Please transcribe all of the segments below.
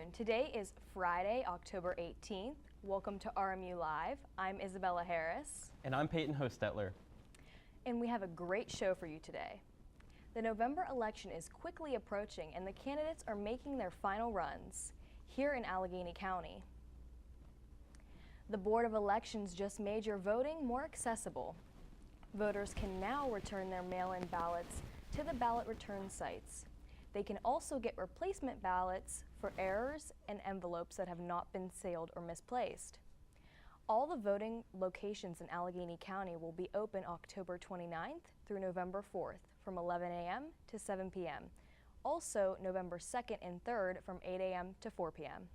afternoon. Today is Friday, October 18th. Welcome to RMU Live. I'm Isabella Harris. And I'm Peyton Hostetler. And we have a great show for you today. The November election is quickly approaching and the candidates are making their final runs here in Allegheny County. The Board of Elections just made your voting more accessible. Voters can now return their mail-in ballots to the ballot return sites. They can also get replacement ballots for errors and envelopes that have not been sealed or misplaced. All the voting locations in Allegheny County will be open October 29th through November 4th from 11 a.m. to 7 p.m. Also November 2nd and 3rd from 8 a.m. to 4 p.m.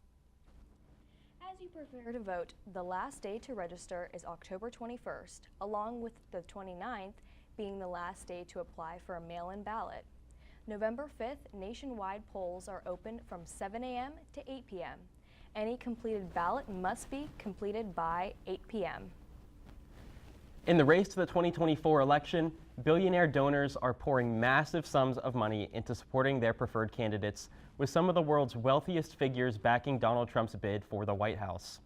As you prepare to vote, the last day to register is October 21st, along with the 29th being the last day to apply for a mail-in ballot. November 5th, nationwide polls are open from 7 a.m. to 8 p.m. Any completed ballot must be completed by 8 p.m. In the race to the 2024 election, billionaire donors are pouring massive sums of money into supporting their preferred candidates, with some of the world's wealthiest figures backing Donald Trump's bid for the White House.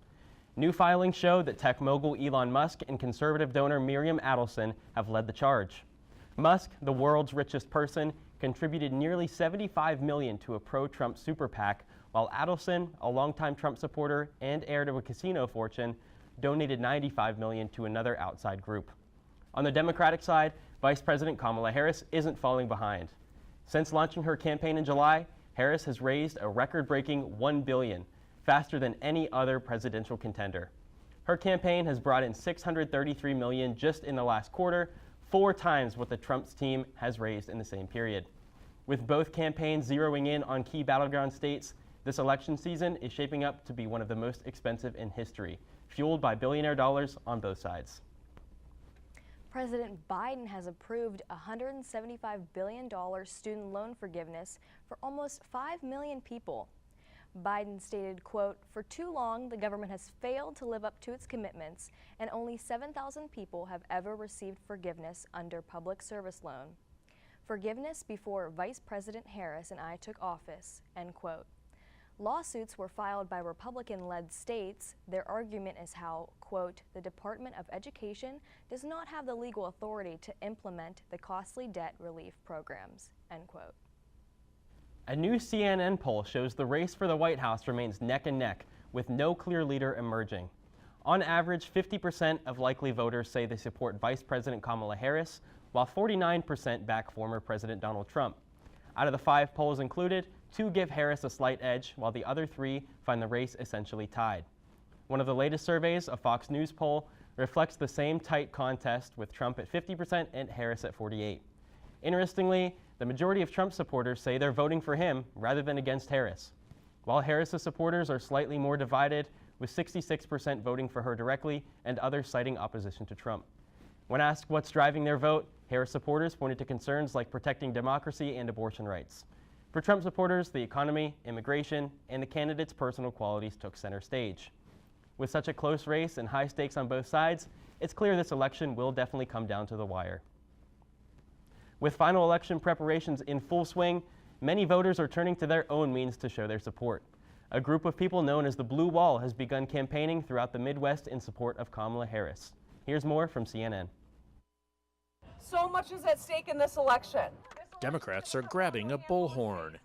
New filings show that tech mogul Elon Musk and conservative donor Miriam Adelson have led the charge. Musk, the world's richest person, contributed nearly $75 million to a pro-Trump super PAC, while Adelson, a longtime Trump supporter and heir to a casino fortune, donated $95 million to another outside group. On the Democratic side, Vice President Kamala Harris isn't falling behind. Since launching her campaign in July, Harris has raised a record-breaking $1 billion, faster than any other presidential contender. Her campaign has brought in $633 million just in the last quarter, 4 times what the Trump's team has raised in the same period. With both campaigns zeroing in on key battleground states, this election season is shaping up to be one of the most expensive in history, fueled by billionaire dollars on both sides. President Biden has approved $175 billion student loan forgiveness for almost 5 million people. Biden stated, quote, "For too long, the government has failed to live up to its commitments, and only 7,000 people have ever received forgiveness under public service loan. Forgiveness before Vice President Harris and I took office," end quote. Lawsuits were filed by Republican-led states. Their argument is how, quote, "the Department of Education does not have the legal authority to implement the costly debt relief programs," end quote. A new CNN poll shows the race for the White House remains neck and neck, with no clear leader emerging. On average, 50% of likely voters say they support Vice President Kamala Harris, while 49% back former President Donald Trump. Out of the 5 polls included, 2 give Harris a slight edge, while the other 3 find the race essentially tied. One of the latest surveys, a Fox News poll, reflects the same tight contest, with Trump at 50% and Harris at 48%. Interestingly, the majority of Trump supporters say they're voting for him rather than against Harris, while Harris's supporters are slightly more divided, with 66% voting for her directly and others citing opposition to Trump. When asked what's driving their vote, Harris supporters pointed to concerns like protecting democracy and abortion rights. For Trump supporters, the economy, immigration, and the candidate's personal qualities took center stage. With such a close race and high stakes on both sides, it's clear this election will definitely come down to the wire. With final election preparations in full swing, many voters are turning to their own means to show their support. A group of people known as the Blue Wall has begun campaigning throughout the Midwest in support of Kamala Harris. Here's more from CNN. So much is at stake in this election. Democrats are grabbing a bullhorn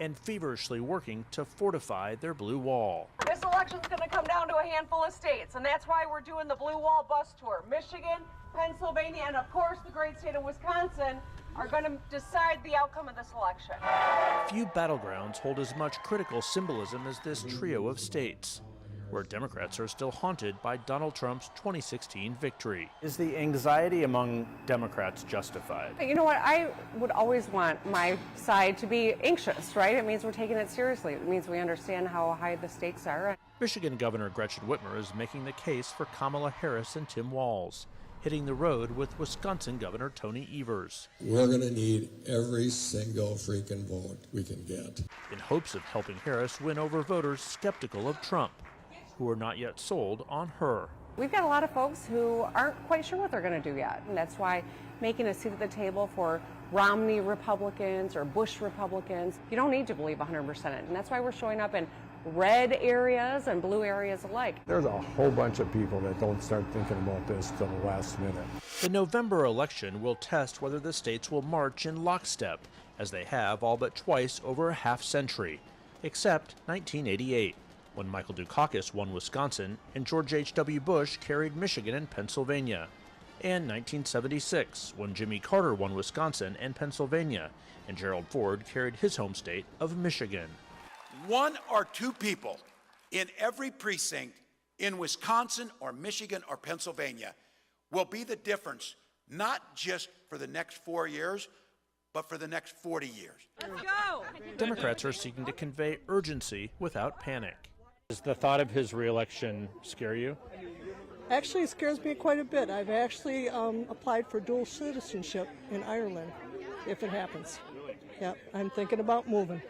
and feverishly working to fortify their blue wall. This election's going to come down to a handful of states, and that's why we're doing the Blue Wall bus tour. Michigan, Pennsylvania, and of course the great state of Wisconsin are going to decide the outcome of this election. Few battlegrounds hold as much critical symbolism as this trio of states, where Democrats are still haunted by Donald Trump's 2016 victory. Is the anxiety among Democrats justified? You know what, I would always want my side to be anxious, right? It means we're taking it seriously. It means we understand how high the stakes are. Michigan Governor Gretchen Whitmer is making the case for Kamala Harris and Tim Walz, hitting the road with Wisconsin Governor Tony Evers. We're going to need every single freaking vote we can get, in hopes of helping Harris win over voters skeptical of Trump, who are not yet sold on her. We've got a lot of folks who aren't quite sure what they're going to do yet, and that's why making a seat at the table for Romney Republicans or Bush Republicans, you don't need to believe 100% in it, and that's why we're showing up in red areas and blue areas alike. There's a whole bunch of people that don't start thinking about this till the last minute. The November election will test whether the states will march in lockstep, as they have all but twice over a half-century, except 1988, when Michael Dukakis won Wisconsin and George H.W. Bush carried Michigan and Pennsylvania, and 1976, when Jimmy Carter won Wisconsin and Pennsylvania, and Gerald Ford carried his home state of Michigan. One or two people in every precinct in Wisconsin or Michigan or Pennsylvania will be the difference, not just for the next 4 years, but for the next 40 years. Let's go! Democrats are seeking to convey urgency without panic. Does the thought of his reelection scare you? Actually, it scares me quite a bit. I've actually applied for dual citizenship in Ireland, if it happens. Yeah, I'm thinking about moving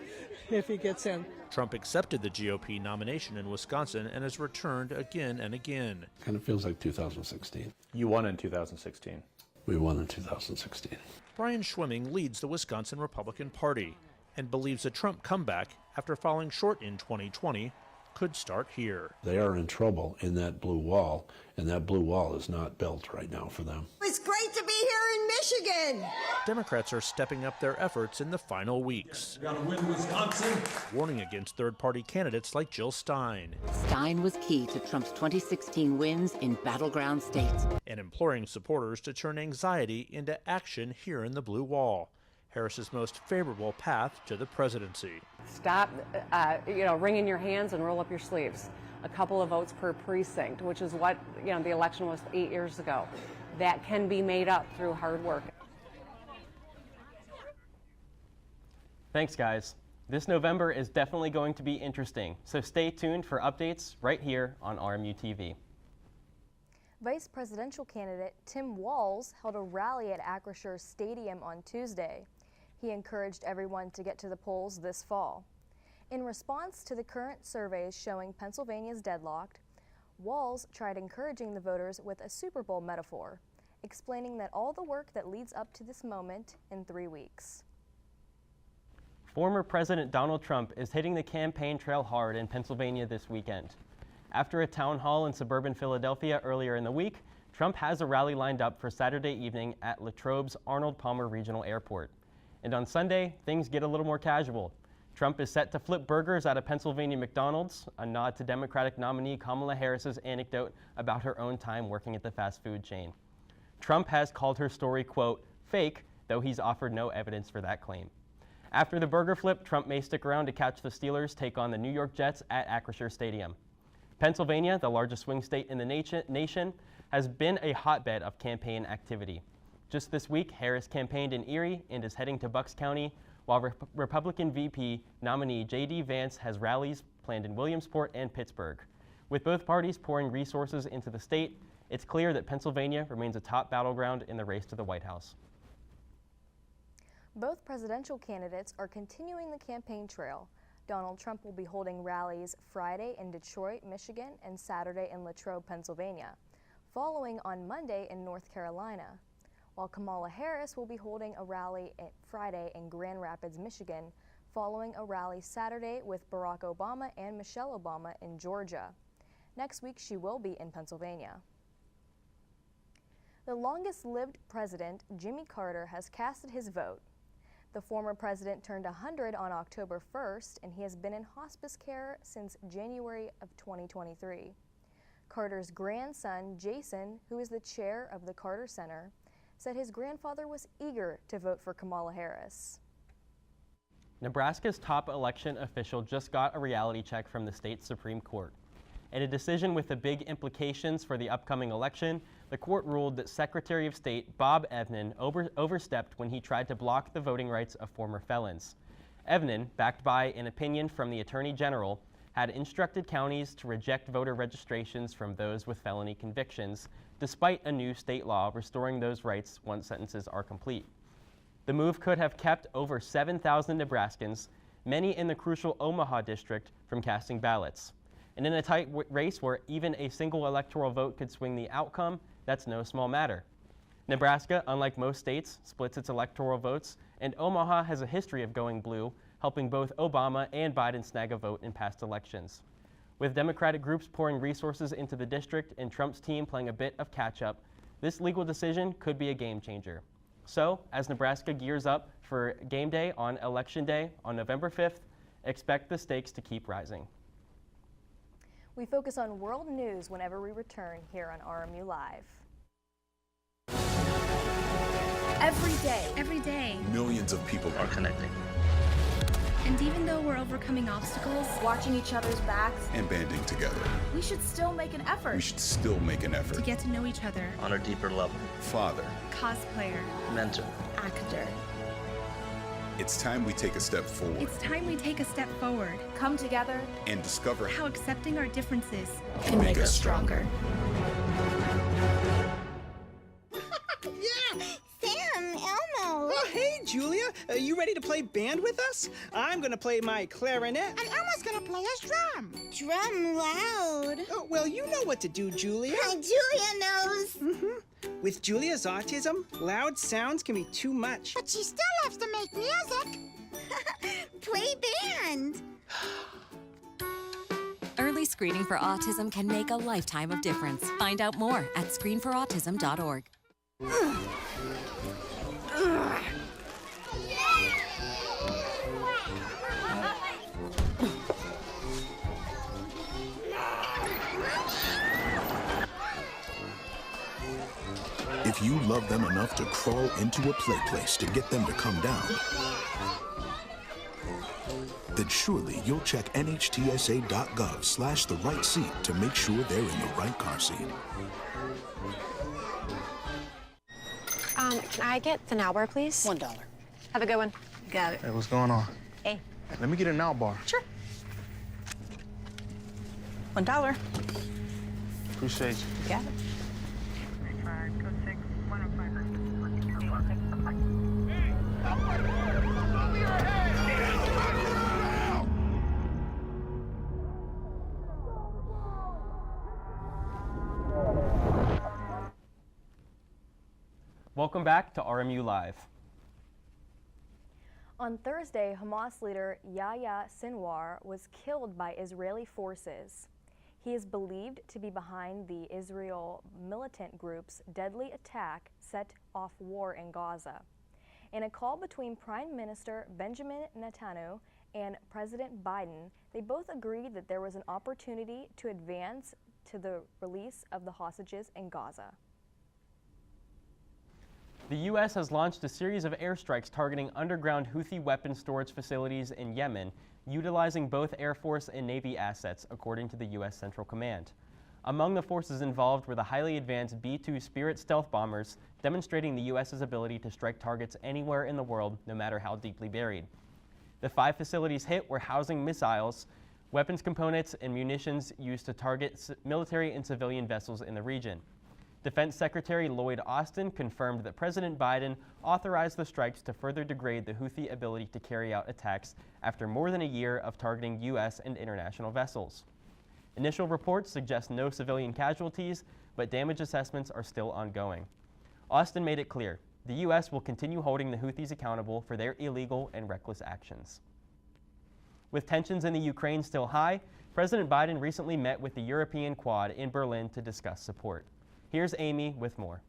if he gets in. Trump accepted the GOP nomination in Wisconsin and has returned again and again. Kind of feels like 2016. You won in 2016. We won in 2016. Brian Schwimming leads the Wisconsin Republican Party and believes a Trump comeback after falling short in 2020 could start here. They are in trouble in that blue wall, and that blue wall is not built right now for them. It's great to be here in Michigan. Democrats are stepping up their efforts in the final weeks. We gotta win Wisconsin. Warning against third-party candidates like Jill Stein. Stein was key to Trump's 2016 wins in battleground states. And imploring supporters to turn anxiety into action here in the blue wall, Harris's most favorable path to the presidency. Stop, wringing your hands and roll up your sleeves. A couple of votes per precinct, which is what, the election was 8 years ago. That can be made up through hard work. Thanks, guys. This November is definitely going to be interesting, so stay tuned for updates right here on RMU-TV. Vice presidential candidate Tim Walz held a rally at Acrisure Stadium on Tuesday. He encouraged everyone to get to the polls this fall. In response to the current surveys showing Pennsylvania's deadlocked, Walz tried encouraging the voters with a Super Bowl metaphor, explaining that all the work that leads up to this moment in 3 weeks. Former President Donald Trump is hitting the campaign trail hard in Pennsylvania this weekend. After a town hall in suburban Philadelphia earlier in the week, Trump has a rally lined up for Saturday evening at Latrobe's Arnold Palmer Regional Airport. And on Sunday, things get a little more casual. Trump is set to flip burgers at a Pennsylvania McDonald's, a nod to Democratic nominee Kamala Harris's anecdote about her own time working at the fast food chain. Trump has called her story, quote, fake, though he's offered no evidence for that claim. After the burger flip, Trump may stick around to catch the Steelers take on the New York Jets at Acrisure Stadium. Pennsylvania, the largest swing state in the nation, has been a hotbed of campaign activity. Just this week, Harris campaigned in Erie and is heading to Bucks County, while Republican VP nominee J.D. Vance has rallies planned in Williamsport and Pittsburgh. With both parties pouring resources into the state, it's clear that Pennsylvania remains a top battleground in the race to the White House. Both presidential candidates are continuing the campaign trail. Donald Trump will be holding rallies Friday in Detroit, Michigan, and Saturday in Latrobe, Pennsylvania, following on Monday in North Carolina, while Kamala Harris will be holding a rally Friday in Grand Rapids, Michigan, following a rally Saturday with Barack Obama and Michelle Obama in Georgia. Next week, she will be in Pennsylvania. The longest-lived president, Jimmy Carter, has casted his vote. The former president turned 100 on October 1st, and he has been in hospice care since January of 2023. Carter's grandson, Jason, who is the chair of the Carter Center, said his grandfather was eager to vote for Kamala Harris. Nebraska's top election official just got a reality check from the state Supreme Court. In a decision with the big implications for the upcoming election, the court ruled that Secretary of State Bob Evnen overstepped when he tried to block the voting rights of former felons. Evnen, backed by an opinion from the Attorney General, had instructed counties to reject voter registrations from those with felony convictions, despite a new state law restoring those rights once sentences are complete. The move could have kept over 7,000 Nebraskans, many in the crucial Omaha district, from casting ballots. And in a tight race where even a single electoral vote could swing the outcome, that's no small matter. Nebraska, unlike most states, splits its electoral votes, and Omaha has a history of going blue, helping both Obama and Biden snag a vote in past elections. With Democratic groups pouring resources into the district and Trump's team playing a bit of catch-up, this legal decision could be a game changer. So, as Nebraska gears up for game day on Election Day on November 5th, expect the stakes to keep rising. We focus on world news whenever we return here on RMU Live. Every day, millions of people are connecting. And even though we're overcoming obstacles, watching each other's backs, And banding together. we should still make an effort We should still make an effort. to get to know each other. On a deeper level. Father. Cosplayer, Mentor. actor. It's time we take a step forward. It's time we take a step forward. Come together And discover how accepting our differences can make us stronger. Yeah, Sam, Elmo. Oh, hey, Julia. Are you ready to play band with us? I'm going to play my clarinet. And Elmo's gonna play his drum. Drum loud. Oh, well, you know what to do, Julia. Julia knows. With Julia's autism, loud sounds can be too much. But she still loves to make music. Play band. Early screening for autism can make a lifetime of difference. Find out more at screenforautism.org. If you love them enough to crawl into a play place to get them to come down, then surely you'll check nhtsa.gov/the-right seat to make sure they're in the right car seat. Can I get the now bar, please? $1. Have a good one. Got it. Hey, what's going on? Hey. Let me get a now bar. Sure. $1. Appreciate you. Got it. Welcome back to RMU Live. On Thursday, Hamas leader Yahya Sinwar was killed by Israeli forces. He is believed to be behind the Israel militant group's deadly attack set off war in Gaza. In a call between Prime Minister Benjamin Netanyahu and President Biden, they both agreed that there was an opportunity to advance to the release of the hostages in Gaza. The U.S. has launched a series of airstrikes targeting underground Houthi weapon storage facilities in Yemen, utilizing both Air Force and Navy assets, according to the U.S. Central Command. Among the forces involved were the highly advanced B-2 Spirit stealth bombers, demonstrating the U.S.'s ability to strike targets anywhere in the world, no matter how deeply buried. The 5 facilities hit were housing missiles, weapons components, and munitions used to target military and civilian vessels in the region. Defense Secretary Lloyd Austin confirmed that President Biden authorized the strikes to further degrade the Houthi ability to carry out attacks after more than a year of targeting U.S. and international vessels. Initial reports suggest no civilian casualties, but damage assessments are still ongoing. Austin made it clear the U.S. will continue holding the Houthis accountable for their illegal and reckless actions. With tensions in the Ukraine still high, President Biden recently met with the European Quad in Berlin to discuss support. Here's Amy with more.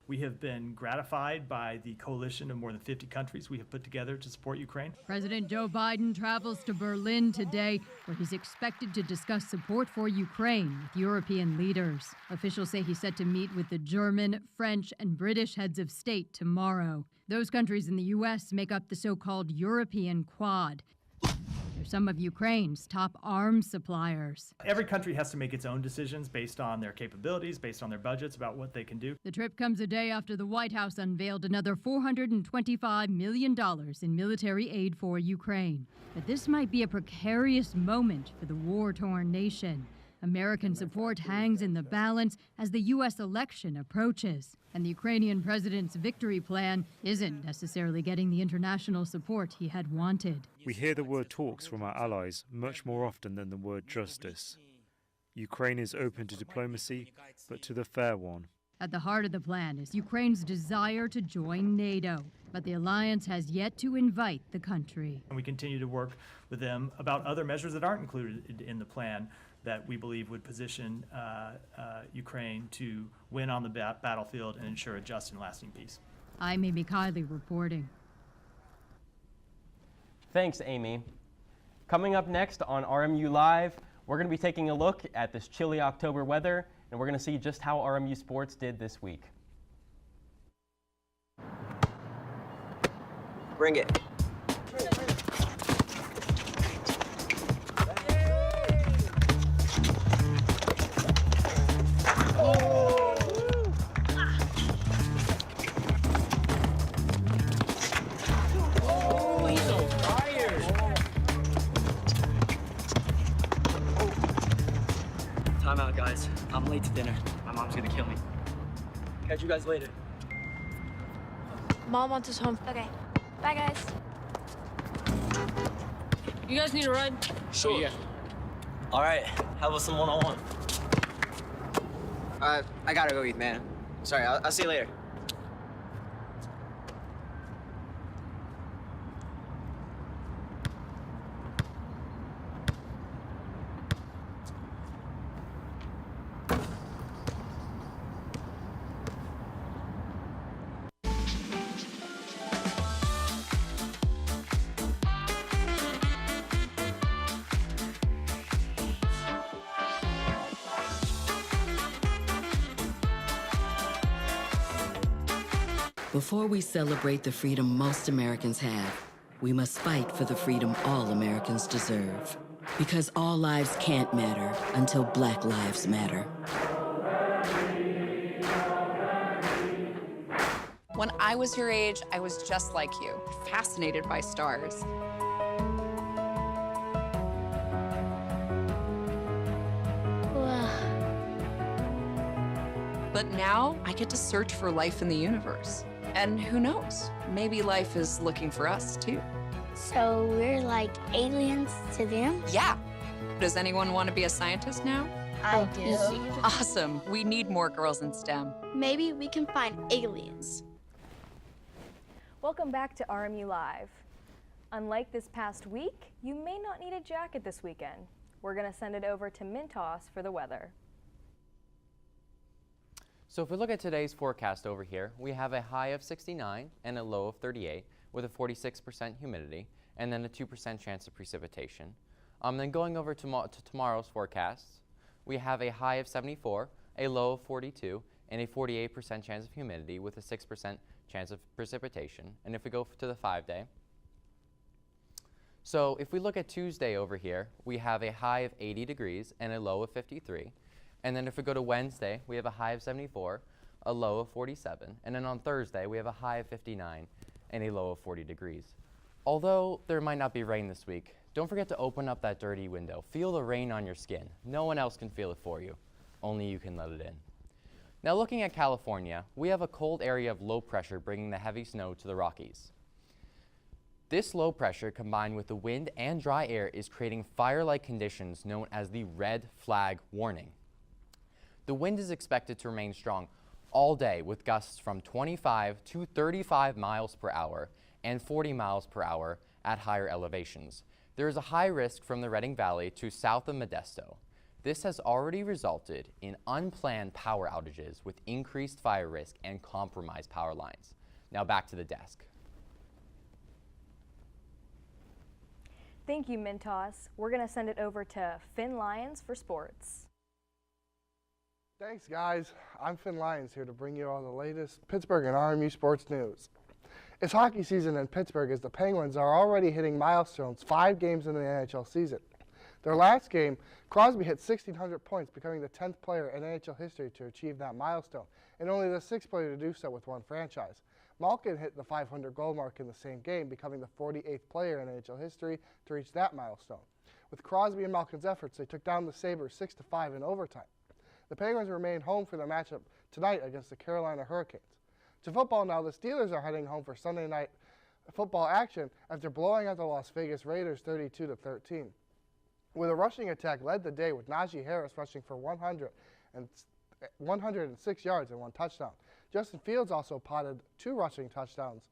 We have been gratified by the coalition of more than 50 countries we have put together to support Ukraine. President Joe Biden travels to Berlin today, where he's expected to discuss support for Ukraine with European leaders. Officials say he's set to meet with the German, French, and British heads of state tomorrow. Those countries in the U.S. make up the so-called European Quad. They're some of Ukraine's top arms suppliers. Every country has to make its own decisions based on their capabilities, based on their budgets, about what they can do. The trip comes a day after the White House unveiled another $425 million in military aid for Ukraine. But this might be a precarious moment for the war-torn nation. American support hangs in the balance as the U.S. election approaches. And the Ukrainian president's victory plan isn't necessarily getting the international support he had wanted. We hear the word talks from our allies much more often than the word justice. Ukraine is open to diplomacy, but to the fair one. At the heart of the plan is Ukraine's desire to join NATO. But the alliance has yet to invite the country. And we continue to work with them about other measures that aren't included in the plan that we believe would position Ukraine to win on the battlefield and ensure a just and lasting peace. I'm Amy Kiley reporting. Thanks, Amy. Coming up next on RMU Live, we're going to be taking a look at this chilly October weather, and we're going to see just how RMU sports did this week. Bring it. Time out, guys. I'm late to dinner. My mom's gonna kill me. Catch you guys later. Mom wants us home. Okay. Bye, guys. You guys need a ride? Sure. Yeah. All right. How about some one-on-one? I gotta go eat, man. Sorry, I'll see you later. Before we celebrate the freedom most Americans have, we must fight for the freedom all Americans deserve. Because all lives can't matter until Black lives matter. When I was your age, I was just like you, fascinated by stars. But now I get to search for life in the universe. And who knows, maybe life is looking for us too. So we're like aliens to them? Yeah. Does anyone want to be a scientist now? I do. Awesome. We need more girls in STEM. Maybe we can find aliens. Welcome back to RMU Live. Unlike this past week, you may not need a jacket this weekend. We're going to send it over to Mintos for the weather. So if we look at today's forecast over here, we have a high of 69 and a low of 38 with a 46% humidity and then a 2% chance of precipitation. Then going over to tomorrow's forecasts, we have a high of 74, a low of 42, and a 48% chance of humidity with a 6% chance of precipitation. And if we go to the 5-day, so if we look at Tuesday over here, we have a high of 80 degrees and a low of 53. And then if we go to Wednesday, we have a high of 74, a low of 47. And then on Thursday, we have a high of 59 and a low of 40 degrees. Although there might not be rain this week, don't forget to open up that dirty window. Feel the rain on your skin. No one else can feel it for you. Only you can let it in. Now looking at California, we have a cold area of low pressure bringing the heavy snow to the Rockies. This low pressure combined with the wind and dry air is creating fire-like conditions known as the red flag warning. The wind is expected to remain strong all day with gusts from 25 to 35 miles per hour and 40 miles per hour at higher elevations. There is a high risk from the Redding Valley to south of Modesto. This has already resulted in unplanned power outages with increased fire risk and compromised power lines. Now back to the desk. Thank you, Mintos. We're going to send it over to Finn Lyons for sports. Thanks, guys. I'm Finn Lyons here to bring you all the latest Pittsburgh and RMU sports news. It's hockey season in Pittsburgh as the Penguins are already hitting milestones 5 games into the NHL season. Their last game, Crosby hit 1,600 points, becoming the 10th player in NHL history to achieve that milestone, and only the 6th player to do so with one franchise. Malkin hit the 500 goal mark in the same game, becoming the 48th player in NHL history to reach that milestone. With Crosby and Malkin's efforts, they took down the Sabres 6-5 in overtime. The Penguins remain home for their matchup tonight against the Carolina Hurricanes. To football now, the Steelers are heading home for Sunday night football action after blowing out the Las Vegas Raiders 32-13. With a rushing attack led the day with Najee Harris rushing for 106 yards and 1 touchdown. Justin Fields also potted 2 rushing touchdowns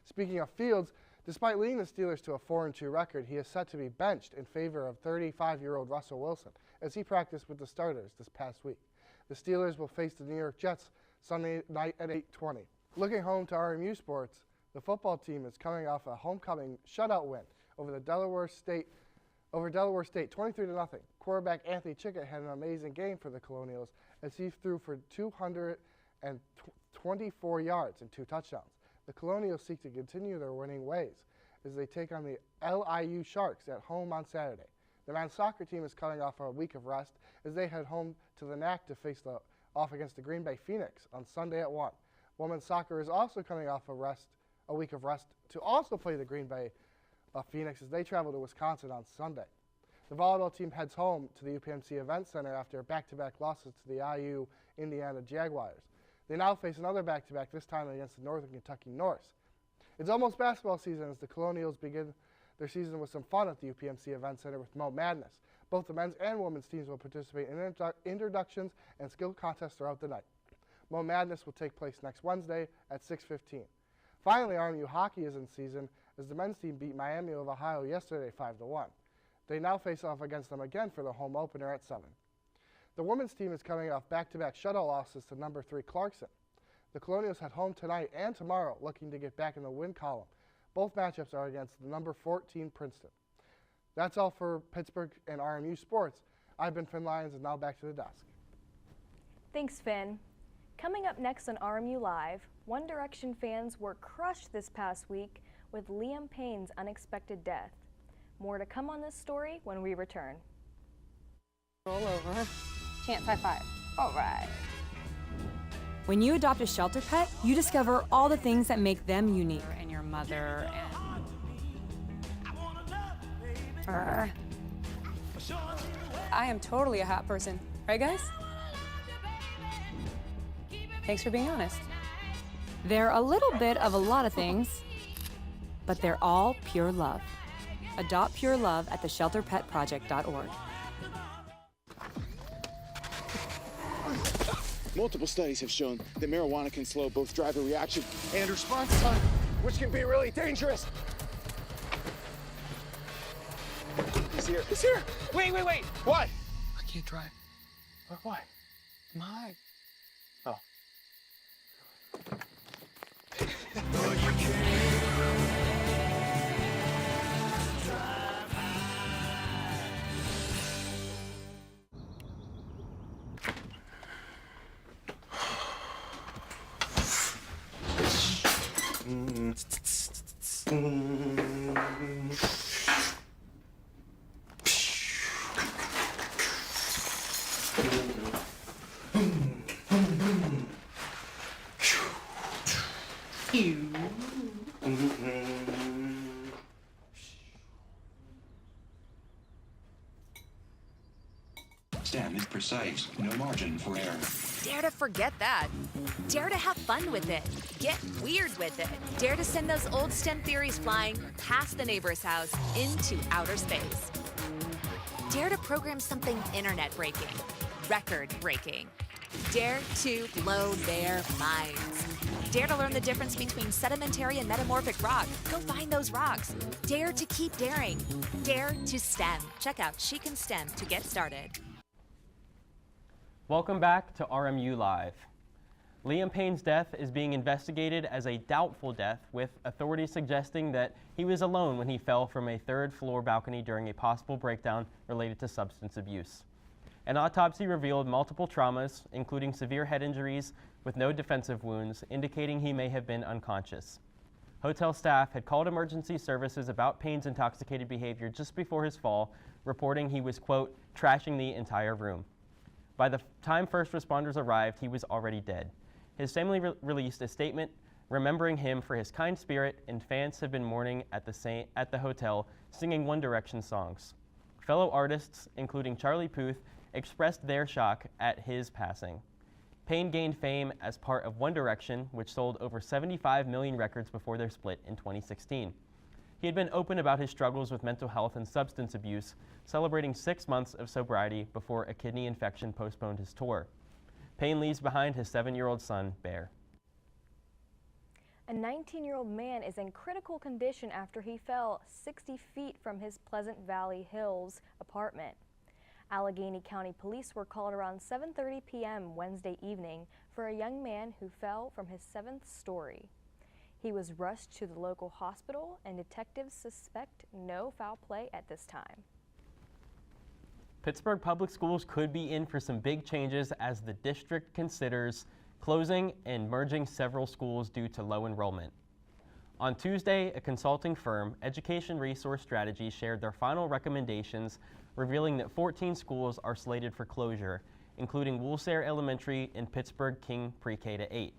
Speaking of Fields, despite leading the Steelers to a 4-2 record, he is set to be benched in favor of 35-year-old Russell Wilson as he practiced with the starters this past week. The Steelers will face the New York Jets Sunday night at 8:20. Looking home to RMU sports, the football team is coming off a homecoming shutout win over Delaware State 23-0. Quarterback Anthony Chickett had an amazing game for the Colonials as he threw for 224 yards and 2 touchdowns. The Colonials seek to continue their winning ways as they take on the LIU Sharks at home on Saturday. The men's soccer team is coming off a week of rest as they head home to the NAC to face off against the Green Bay Phoenix on Sunday at 1. Women's soccer is also coming off a week of rest to also play the Green Bay Phoenix as they travel to Wisconsin on Sunday. The volleyball team heads home to the UPMC Event Center after back-to-back losses to the IU Indiana Jaguars. They now face another back-to-back, this time against the Northern Kentucky Norse. It's almost basketball season as the Colonials begin their season with some fun at the UPMC Event Center with Mo Madness. Both the men's and women's teams will participate in introductions and skill contests throughout the night. Mo Madness will take place next Wednesday at 6:15. Finally, RMU hockey is in season as the men's team beat Miami of Ohio yesterday 5-1. They now face off against them again for the home opener at 7. The women's team is coming off back-to-back shutout losses to number 3 Clarkson. The Colonials head home tonight and tomorrow looking to get back in the win column. Both matchups are against the number 14 Princeton. That's all for Pittsburgh and RMU sports. I've been Finn Lyons, and now back to the desk. Thanks, Finn. Coming up next on RMU Live, One Direction fans were crushed this past week with Liam Payne's unexpected death. More to come on this story when we return. Roll over. Chance high five. All right. When you adopt a shelter pet, you discover all the things that make them unique. And your mother and... I am totally a hot person. Right, guys? Thanks for being honest. They're a little bit of a lot of things, but they're all pure love. Adopt pure love at theshelterpetproject.org. Multiple studies have shown that marijuana can slow both driver reaction and response time, which can be really dangerous. He's here. He's here. Wait. What? I can't drive. Why? My. Oh. Stem is precise, no margin for error. Dare to forget that. Dare to have fun with it. Get weird with it. Dare to send those old STEM theories flying past the neighbor's house into outer space. Dare to program something internet-breaking, record-breaking. Dare to blow their minds. Dare to learn the difference between sedimentary and metamorphic rock. Go find those rocks. Dare to keep daring. Dare to STEM. Check out She Can STEM to get started. Welcome back to RMU Live. Liam Payne's death is being investigated as a doubtful death, with authorities suggesting that he was alone when he fell from a third-floor balcony during a possible breakdown related to substance abuse. An autopsy revealed multiple traumas, including severe head injuries with no defensive wounds, indicating he may have been unconscious. Hotel staff had called emergency services about Payne's intoxicated behavior just before his fall, reporting he was, quote, trashing the entire room. By the time first responders arrived, he was already dead. His family released a statement remembering him for his kind spirit, and fans have been mourning at the hotel, singing One Direction songs. Fellow artists, including Charlie Puth, expressed their shock at his passing. Payne gained fame as part of One Direction, which sold over 75 million records before their split in 2016. He had been open about his struggles with mental health and substance abuse, celebrating 6 months of sobriety before a kidney infection postponed his tour. Payne leaves behind his 7-year-old son, Bear. A 19-year-old man is in critical condition after he fell 60 feet from his Pleasant Valley Hills apartment. Allegheny County Police were called around 7:30 p.m. Wednesday evening for a young man who fell from his 7th story. He was rushed to the local hospital, and detectives suspect no foul play at this time. Pittsburgh Public Schools could be in for some big changes as the district considers closing and merging several schools due to low enrollment. On Tuesday, a consulting firm, Education Resource Strategy, shared their final recommendations, revealing that 14 schools are slated for closure, including Woolsayer Elementary and Pittsburgh King Pre-K to 8.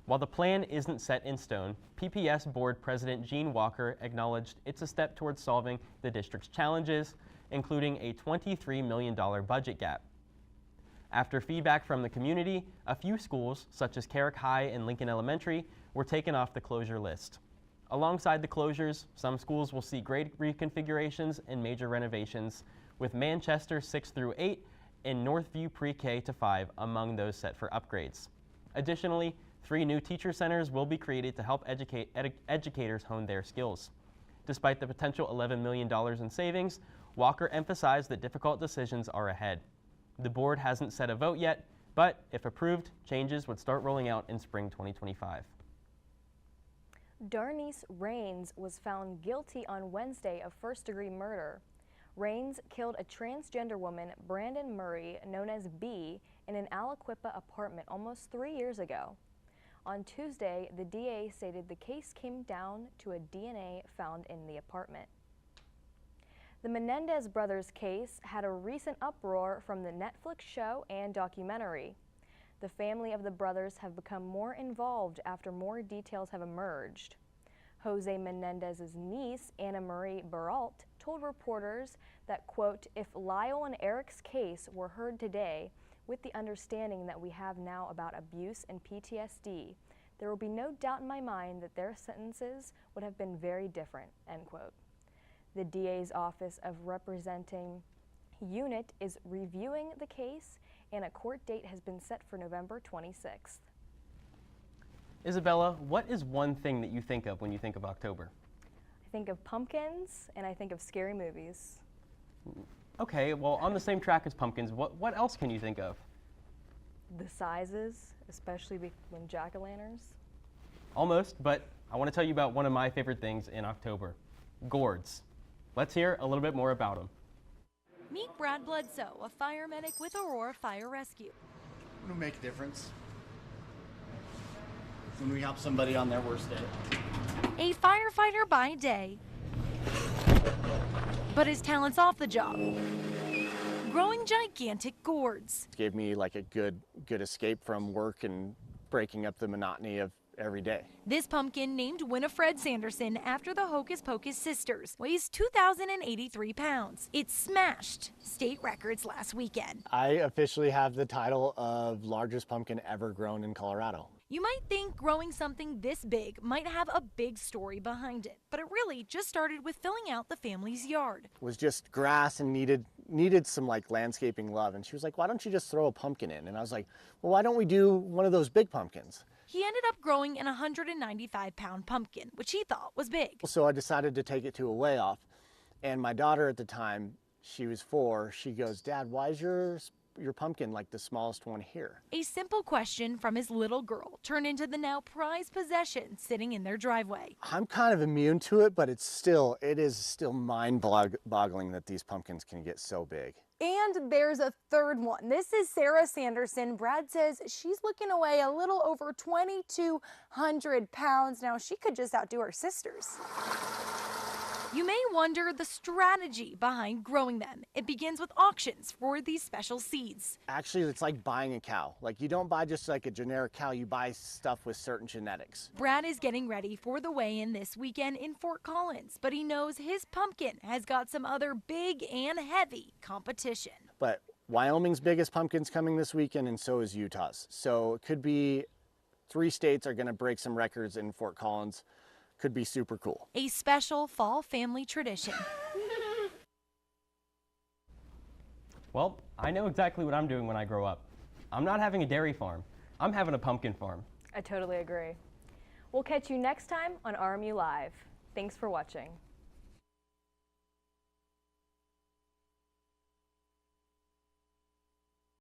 While the plan isn't set in stone, PPS Board President Gene Walker acknowledged it's a step towards solving the district's challenges, including a $23 million budget gap. After feedback from the community, a few schools, such as Carrick High and Lincoln Elementary, were taken off the closure list. Alongside the closures, some schools will see grade reconfigurations and major renovations, with Manchester 6 through 8 and Northview Pre-K to 5 among those set for upgrades. Additionally, 3 new teacher centers will be created to help educators hone their skills. Despite the potential $11 million in savings, Walker emphasized that difficult decisions are ahead. The board hasn't set a vote yet, but if approved, changes would start rolling out in spring 2025. Darnice Rains was found guilty on Wednesday of first-degree murder. Rains killed a transgender woman, Brandon Murray, known as B, in an Aliquippa apartment almost 3 years ago. On Tuesday, the DA stated the case came down to a DNA found in the apartment. The Menendez brothers case had a recent uproar from the Netflix show and documentary. The family of the brothers have become more involved after more details have emerged. Jose Menendez's niece, Anna Marie Baralt, told reporters that, quote, if Lyle and Eric's case were heard today, with the understanding that we have now about abuse and PTSD, there will be no doubt in my mind that their sentences would have been very different, end quote. The DA's Office of Representing Unit is reviewing the case, and a court date has been set for November 26th. Isabella, what is one thing that you think of when you think of October? I think of pumpkins, and I think of scary movies. Okay, well, on the same track as pumpkins, what else can you think of? The sizes, especially when jack-o'-lanterns. Almost, but I want to tell you about one of my favorite things in October, gourds. Let's hear a little bit more about them. Meet Brad Bledsoe, a fire medic with Aurora Fire Rescue. It'll make a difference when we help somebody on their worst day. A firefighter by day, but his talent's off the job. Growing gigantic gourds. It gave me like a good escape from work and breaking up the monotony of every day. This pumpkin, named Winifred Sanderson after the Hocus Pocus sisters, weighs 2,083 pounds. It smashed state records last weekend. I officially have the title of largest pumpkin ever grown in Colorado. You might think growing something this big might have a big story behind it, but it really just started with filling out the family's yard. It was just grass and needed some like landscaping love, and she was like, why don't you just throw a pumpkin in? And I was like, well, why don't we do one of those big pumpkins? He ended up growing an 195-pound pumpkin, which he thought was big. So I decided to take it to a weigh-off, and my daughter at the time, she was 4, she goes, Dad, why is your pumpkin like the smallest one here? A simple question from his little girl turned into the now prized possession sitting in their driveway. I'm kind of immune to it, but it is still mind-boggling that these pumpkins can get so big. And there's a third one. This is Sarah Sanderson. Brad says she's looking to weigh a little over 2,200 pounds. Now, she could just outdo her sisters. You may wonder the strategy behind growing them. It begins with auctions for these special seeds. Actually, it's like buying a cow. Like, you don't buy just like a generic cow, you buy stuff with certain genetics. Brad is getting ready for the weigh-in this weekend in Fort Collins, but he knows his pumpkin has got some other big and heavy competition. But Wyoming's biggest pumpkin's coming this weekend, and so is Utah's. So it could be 3 states are going to break some records in Fort Collins. Could be super cool. A special fall family tradition. Well, I know exactly what I'm doing when I grow up. I'm not having a dairy farm. I'm having a pumpkin farm. I totally agree. We'll catch you next time on RMU Live. Thanks for watching.